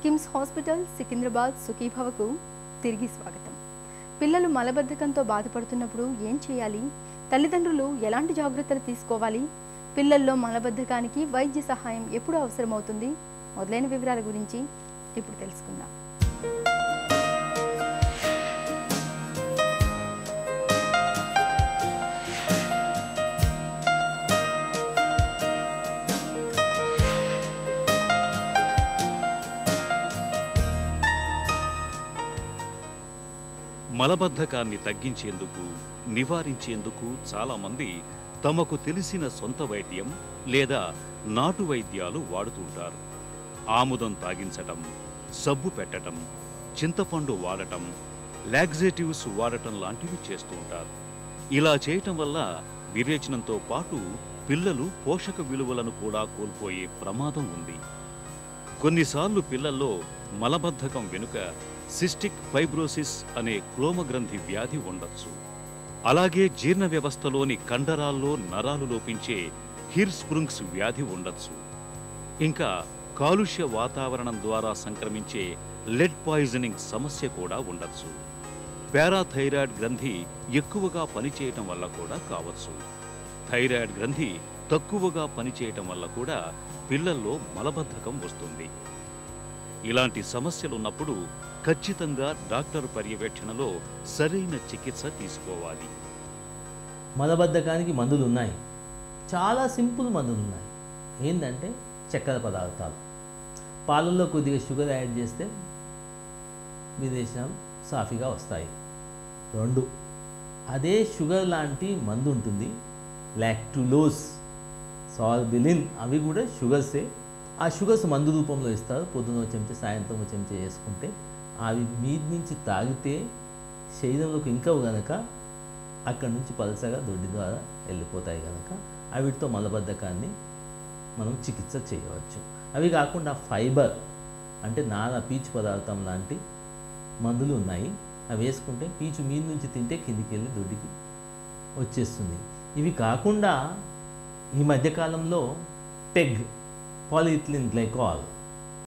KIMS hospital Secunderabad సుఖీభవకు తిరిగి స్వాగతం. పిల్లలు మలబద్ధకంతో బాధపడుతున్నప్పుడు ఏం చేయాలి? తల్లిదండ్రులు ఎలాంటి జాగ్రత్తలు తీసుకోవాలి? పిల్లల్లో మలబద్ధకానికి వైద్య సహాయం ఎప్పుడు అవసరమవుతుంది? మొదలైన వివరాల గురించి ఇప్పుడు తెలుసుకుందాం. మలబద్ధకాన్ని తగ్గించేందుకు, నివారించేందుకు చాలామంది తమకు తెలిసిన సొంత వైద్యం లేదా నాటు వైద్యాలు వాడుతుంటారు. ఆముదం తాగించటం, సబ్బు పెట్టటం, చింతపండు వాడటం, లాక్సేటివ్స్ వాడటం లాంటివి చేస్తూ ఉంటారు. ఇలా చేయటం వల్ల విరేచనంతో పాటు పిల్లలు పోషక విలువలను కూడా కోల్పోయే ప్రమాదం ఉంది. కొన్నిసార్లు పిల్లల్లో మలబద్ధకం వెనుక సిస్టిక్ ఫైబ్రోసిస్ అనే క్లోమగ్రంథి వ్యాధి ఉండొచ్చు. అలాగే జీర్ణ వ్యవస్థలోని కండరాల్లో నరాలు లోపించే హిర్స్ప్రుంగ్స్ వ్యాధి ఉండొచ్చు. ఇంకా కాలుష్య వాతావరణం ద్వారా సంక్రమించే లెడ్ పాయిజనింగ్ సమస్య కూడా ఉండొచ్చు. పారాథైరాయిడ్ గ్రంథి ఎక్కువగా పనిచేయటం వల్ల కూడా కావచ్చు. థైరాయిడ్ గ్రంథి తక్కువగా పనిచేయటం వల్ల కూడా పిల్లల్లో మలబద్ధకం వస్తుంది. ఇలాంటి సమస్యలున్నప్పుడు ఖచ్చితంగా డాక్టర్ పర్యవేక్షణలో సరైన చికిత్స తీసుకోవాలి. మలబద్ధకానికి మందులు ఉన్నాయి, చాలా సింపుల్ మందులు ఉన్నాయి. ఏంటంటే చక్కెర పదార్థాలు. పాలల్లో కొద్దిగా షుగర్ యాడ్ చేస్తే విరేచనాలు సాఫీగా వస్తాయి. 2, అదే షుగర్ లాంటి మందు ఉంటుంది, లాక్టులోజ్, సార్బిలిన్, అవి కూడా షుగర్సే. ఆ షుగర్స్ మందు రూపంలో ఇస్తారు. పొద్దున చెంచా, సాయంత్రం చెంచా వేసుకుంటే అవి మీద నుంచి తాగితే శరీరంలోకి ఇంకా కనుక అక్కడి నుంచి పలసగా దొడ్డి ద్వారా వెళ్ళిపోతాయి కనుక అవిటితో మలబద్ధకాన్ని మనం చికిత్స చేయవచ్చు. అవి కాకుండా ఫైబర్ అంటే నానా పీచు పదార్థం లాంటి మందులు ఉన్నాయి. అవి వేసుకుంటే పీచు మీద నుంచి తింటే కిందికి వెళ్ళి దొడ్డికి వచ్చేస్తుంది. ఇవి కాకుండా ఈ మధ్యకాలంలో పెగ్, పాలిఇథిలిన్ గ్లైకాల్